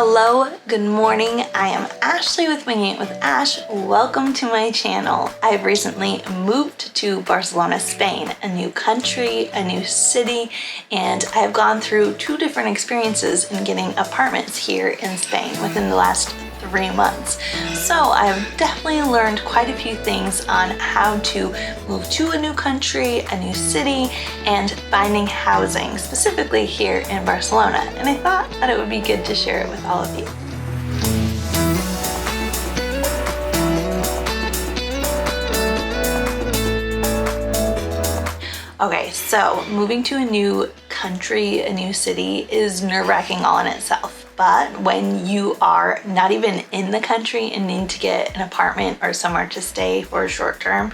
Hello, good morning. I am Ashley with Winging It with Ash. Welcome to my channel. I have recently moved to Barcelona, Spain, a new country, a new city, and I have gone through two different experiences in getting apartments here in Spain within the last 3 months. So I've definitely learned quite a few things on how to move to a new country, a new city, and finding housing, specifically here in Barcelona. And I thought that it would be good to share it with all of you. Okay, so moving to a new country, a new city is nerve-wracking all in itself. But when you are not even in the country and need to get an apartment or somewhere to stay for a short term,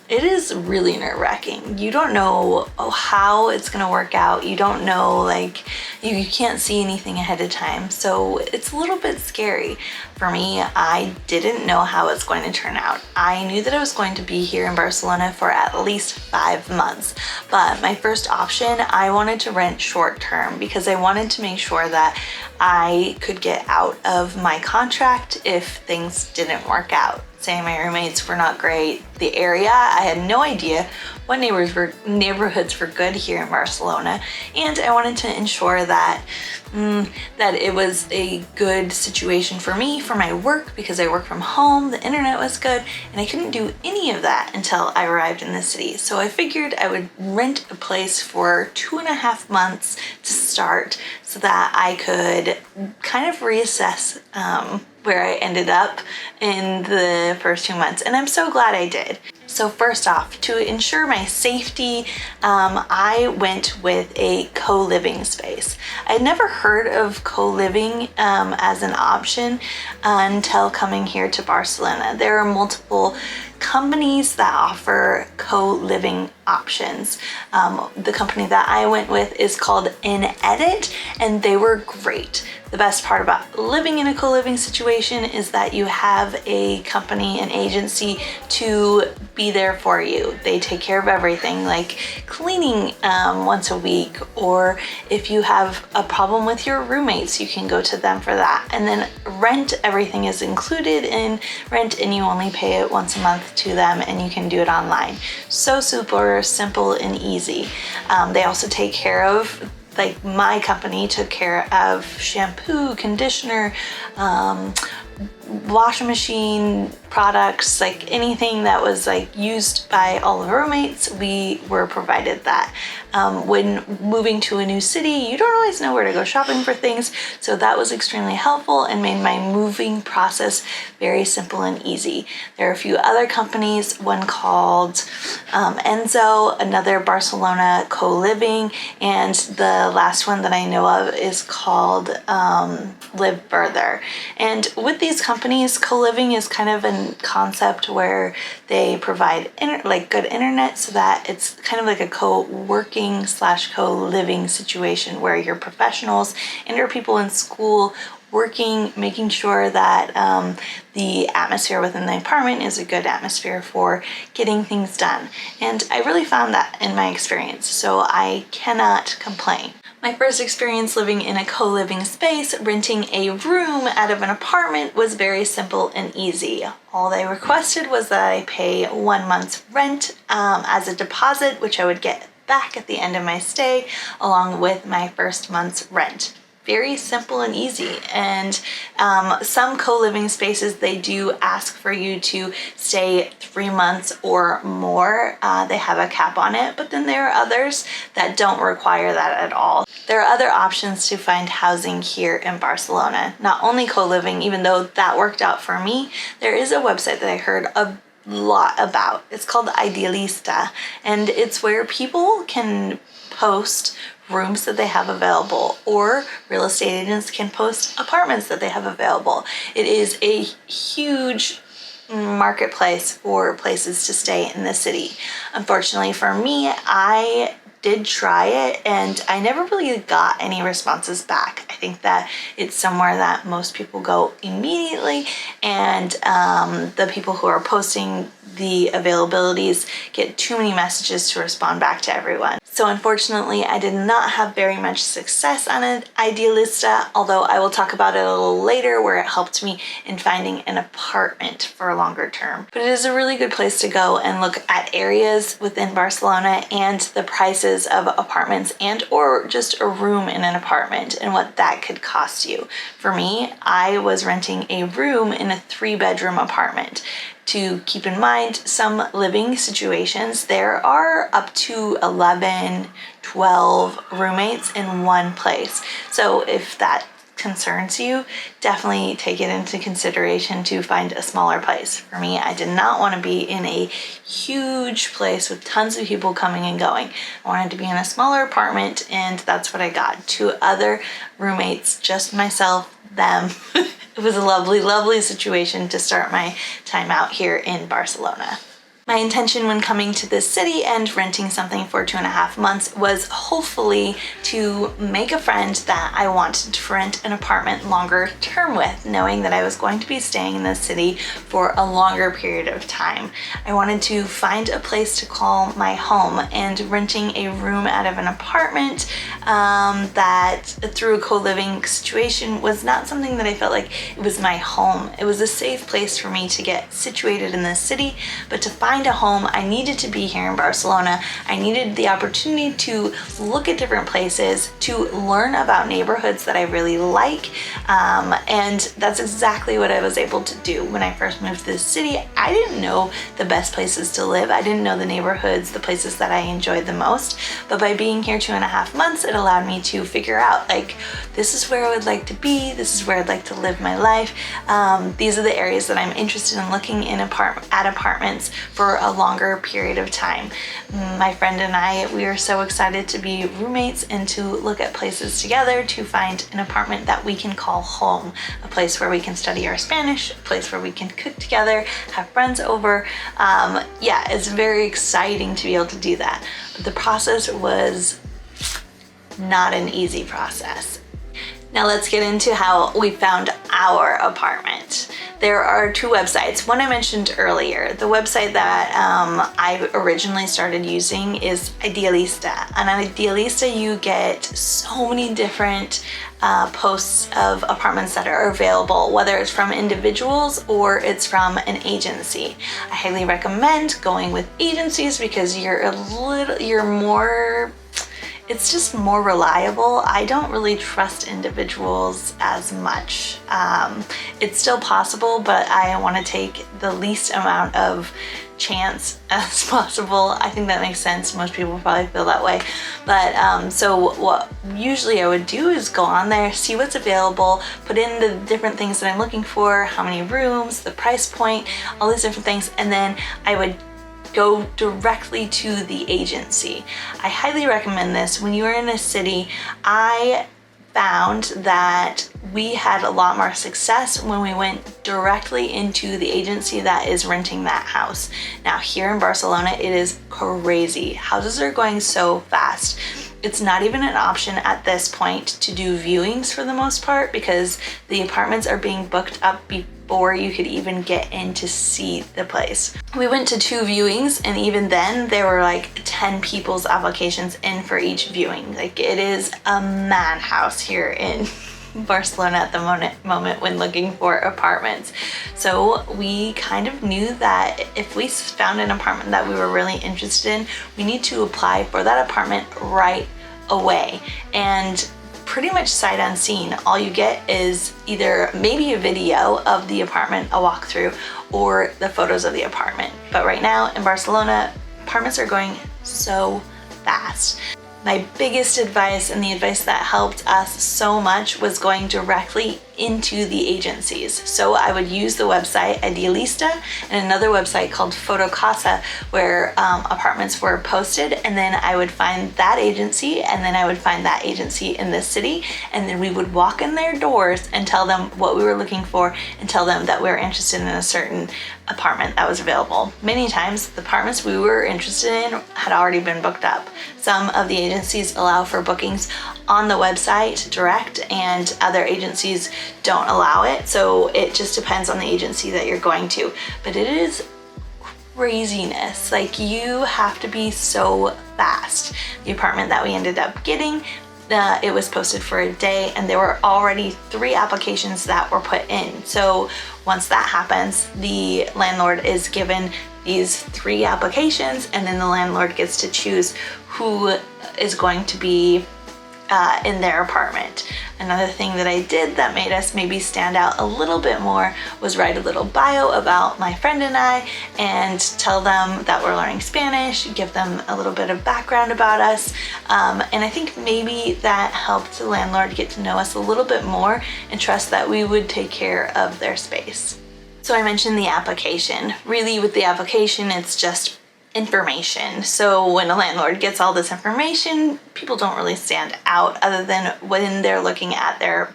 it is really nerve-wracking. You don't know how it's gonna work out. You don't know, like, you can't see anything ahead of time. So it's a little bit scary. For me, I didn't know how it's going to turn out. I knew that I was going to be here in Barcelona for at least 5 months. But my first option, I wanted to rent short term because I wanted to make sure that I could get out of my contract if things didn't work out. Say my roommates were not great. The area, I had no idea what neighborhoods were good here in Barcelona, and I wanted to ensure that that it was a good situation for me, for my work, because I work from home, the internet was good, and I couldn't do any of that until I arrived in the city. So I figured I would rent a place for 2.5 months to start so that I could kind of reassess where I ended up in the first 2 months, and I'm so glad I did. So first off, to ensure my safety, I went with a co-living space. I'd never heard of co-living as an option until coming here to Barcelona. There are multiple companies that offer co-living options. The company that I went with is called ENQUIRIES, and they were great. The best part about living in a co-living situation is that you have a company, an agency to be there for you. They take care of everything, like cleaning once a week, or if you have a problem with your roommates, you can go to them for that. And then rent, everything is included in rent, and you only pay it once a month to them, and you can do it online. So super simple and easy. They also take care of, like my company took care of shampoo, conditioner, washing machine products, like anything that was like used by all the roommates, we were provided that. When moving to a new city, you don't always know where to go shopping for things, so that was extremely helpful and made my moving process very simple and easy. There are a few other companies, one called Enzo, another Barcelona co-living, and the last one that I know of is called Live Further. And with these companies, co-living is kind of a concept where they provide good internet, so that it's kind of like a co-working / co-living situation where you're professionals and you're people in school working, making sure that the atmosphere within the apartment is a good atmosphere for getting things done. And I really found that in my experience, so I cannot complain. My first experience living in a co-living space, renting a room out of an apartment, was very simple and easy. All they requested was that I pay 1 month's rent as a deposit, which I would get back at the end of my stay, along with my first month's rent. Very simple and easy. And some co-living spaces, they do ask for you to stay 3 months or more. They have a cap on it, but then there are others that don't require that at all. There are other options to find housing here in Barcelona. Not only co-living, even though that worked out for me, there is a website that I heard a lot about. It's called Idealista, and it's where people can post rooms that they have available, or real estate agents can post apartments that they have available. It is a huge marketplace for places to stay in the city. Unfortunately for me, I did try it and I never really got any responses back. I think that it's somewhere that most people go immediately, and the people who are posting the availabilities get too many messages to respond back to everyone. So unfortunately, I did not have very much success on an Idealista, although I will talk about it a little later, where it helped me in finding an apartment for a longer term. But it is a really good place to go and look at areas within Barcelona and the prices of apartments and or just a room in an apartment and what that could cost you. For me, I was renting a room in a 3-bedroom apartment. To keep in mind, some living situations, there are up to 11, 12 roommates in one place. So if that concerns you, definitely take it into consideration to find a smaller place. For me, I did not want to be in a huge place with tons of people coming and going. I wanted to be in a smaller apartment, and that's what I got. 2 other roommates, just myself, them. It was a lovely, lovely situation to start my time out here in Barcelona. My intention when coming to this city and renting something for 2.5 months was hopefully to make a friend that I wanted to rent an apartment longer term with, knowing that I was going to be staying in this city for a longer period of time. I wanted to find a place to call my home, and renting a room out of an apartment that through a co-living situation was not something that I felt like it was my home. It was a safe place for me to get situated in this city, but to find a home, I needed to be here in Barcelona. I needed the opportunity to look at different places, to learn about neighborhoods that I really like, and that's exactly what I was able to do. When I first moved to this city, I didn't know the best places to live. I didn't know the neighborhoods, the places that I enjoyed the most, but by being here 2.5 months, it allowed me to figure out, like, this is where I would like to be, this is where I'd like to live my life. These are the areas that I'm interested in looking in at apartments for a longer period of time. My friend and I, we are so excited to be roommates and to look at places together to find an apartment that we can call home, a place where we can study our Spanish, a place where we can cook together, have friends over. Yeah, it's very exciting to be able to do that. But the process was not an easy process. Now let's get into how we found our apartment. There are 2 websites. One I mentioned earlier. The website that I originally started using is Idealista. And on Idealista, you get so many different posts of apartments that are available, whether it's from individuals or it's from an agency. I highly recommend going with agencies because it's just more reliable. I don't really trust individuals as much. It's still possible, but I want to take the least amount of chance as possible. I think that makes sense. Most people probably feel that way. But so what usually I would do is go on there, see what's available, put in the different things that I'm looking for, how many rooms, the price point, all these different things, and then I would go directly to the agency. I highly recommend this. When you are in a city, I found that we had a lot more success when we went directly into the agency that is renting that house. Now here in Barcelona, it is crazy. Houses are going so fast. It's not even an option at this point to do viewings for the most part because the apartments are being booked up before you could even get in to see the place. We went to 2 viewings, and even then there were like 10 people's applications in for each viewing. Like, it is a madhouse here in Barcelona at the moment when looking for apartments. So we kind of knew that if we found an apartment that we were really interested in, we need to apply for that apartment right away. And pretty much sight unseen, all you get is either maybe a video of the apartment, a walkthrough, or the photos of the apartment. But right now in Barcelona, apartments are going so fast. My biggest advice, and the advice that helped us so much, was going directly into the agencies. So I would use the website Idealista and another website called Fotocasa, where apartments were posted, and then I would find that agency, and then I would find that agency in the city, and then we would walk in their doors and tell them what we were looking for and tell them that we were interested in a certain apartment that was available. Many times the apartments we were interested in had already been booked up. Some of the agencies allow for bookings on the website direct, and other agencies don't allow it. So it just depends on the agency that you're going to. But it is craziness. Like, you have to be so fast. The apartment that we ended up getting, it was posted for a day, and there were already 3 applications that were put in. So once that happens, the landlord is given these 3 applications, and then the landlord gets to choose who is going to be in their apartment. Another thing that I did that made us maybe stand out a little bit more was write a little bio about my friend and I, and tell them that we're learning Spanish, give them a little bit of background about us. And I think maybe that helped the landlord get to know us a little bit more and trust that we would take care of their space. So I mentioned the application. Really, with the application, it's just information. So when a landlord gets all this information, people don't really stand out other than when they're looking at their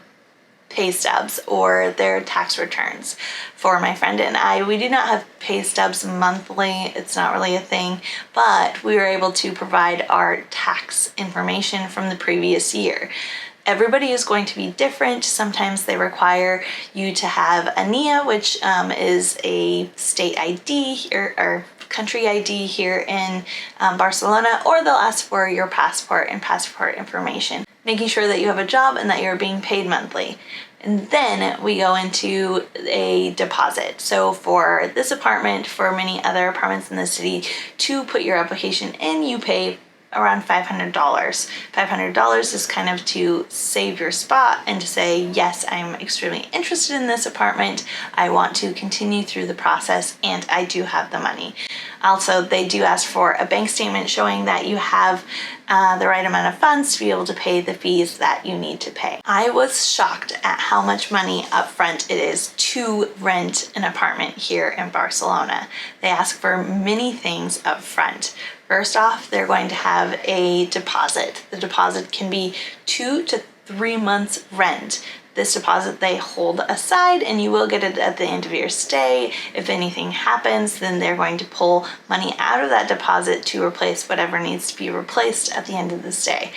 pay stubs or their tax returns. For my friend and I, we do not have pay stubs monthly. It's not really a thing, but we were able to provide our tax information from the previous year. Everybody is going to be different. Sometimes they require you to have a NIA, which is a state ID here, or country ID here in Barcelona, or they'll ask for your passport and passport information, making sure that you have a job and that you're being paid monthly. And then we go into a deposit. So for this apartment, for many other apartments in the city, to put your application in, you pay around $500. $500 is kind of to save your spot and to say, yes, I'm extremely interested in this apartment. I want to continue through the process, and I do have the money. Also, they do ask for a bank statement showing that you have the right amount of funds to be able to pay the fees that you need to pay. I was shocked at how much money upfront it is to rent an apartment here in Barcelona. They ask for many things upfront. First off, they're going to have a deposit. The deposit can be 2 to 3 months rent. This deposit they hold aside, and you will get it at the end of your stay. If anything happens, then they're going to pull money out of that deposit to replace whatever needs to be replaced at the end of the stay.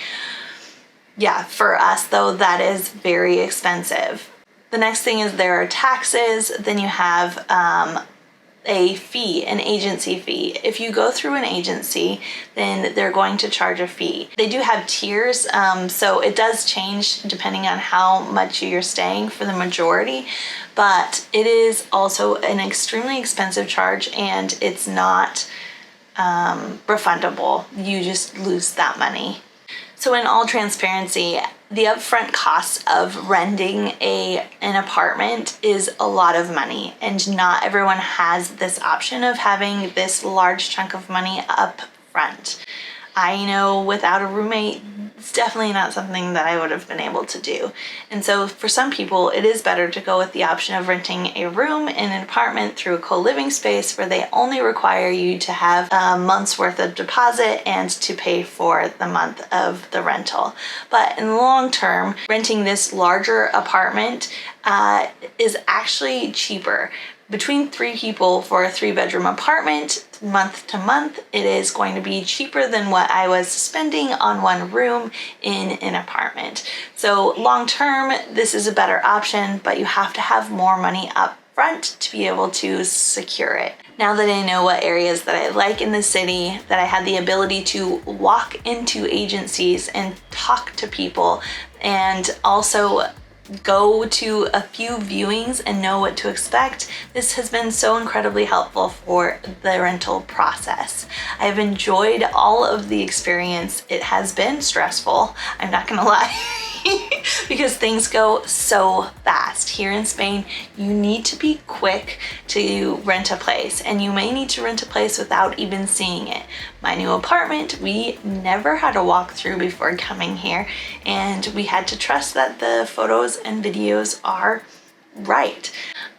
Yeah, for us though, that is very expensive. The next thing is there are taxes. Then you have a fee, an agency fee. If you go through an agency, then they're going to charge a fee. They do have tiers, so it does change depending on how much you're staying for the majority, but it is also an extremely expensive charge, and it's not refundable. You just lose that money. So in all transparency, the upfront cost of renting an apartment is a lot of money, and not everyone has this option of having this large chunk of money up front. I know without a roommate, it's definitely not something that I would have been able to do. And so for some people, it is better to go with the option of renting a room in an apartment through a co-living space where they only require you to have a month's worth of deposit and to pay for the month of the rental. But in the long term, renting this larger apartment is actually cheaper. Between 3 people for a 3-bedroom apartment, month to month, it is going to be cheaper than what I was spending on one room in an apartment. So long term, this is a better option, but you have to have more money up front to be able to secure it. Now that I know what areas that I like in the city, that I had the ability to walk into agencies and talk to people, and also go to a few viewings and know what to expect, this has been so incredibly helpful for the rental process. I've enjoyed all of the experience. It has been stressful, I'm not gonna lie, because things go so fast. Here in Spain, you need to be quick to rent a place, and you may need to rent a place without even seeing it. My new apartment, we never had a walkthrough before coming here, and we had to trust that the photos and videos are right.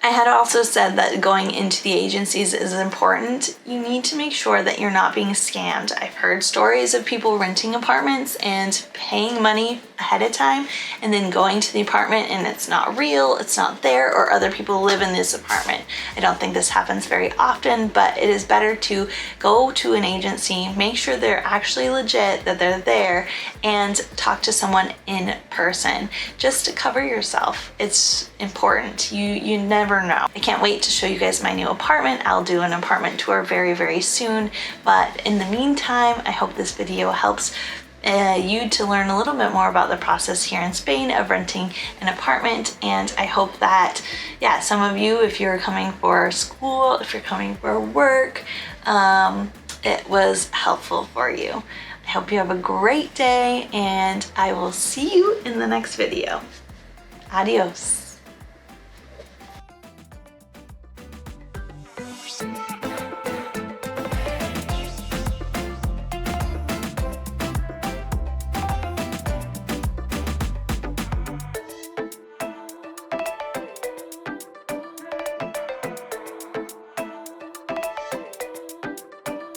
I had also said that going into the agencies is important. You need to make sure that you're not being scammed. I've heard stories of people renting apartments and paying money ahead of time and then going to the apartment and it's not real, it's not there, or other people live in this apartment. I don't think this happens very often, but it is better to go to an agency, make sure they're actually legit, that they're there, and talk to someone in person just to cover yourself. It's important. You never know. I can't wait to show you guys my new apartment. I'll do an apartment tour very, very soon. But in the meantime, I hope this video helps you to learn a little bit more about the process here in Spain of renting an apartment. And I hope that, yeah, some of you, if you're coming for school, if you're coming for work, it was helpful for you. I hope you have a great day and I will see you in the next video. Adios.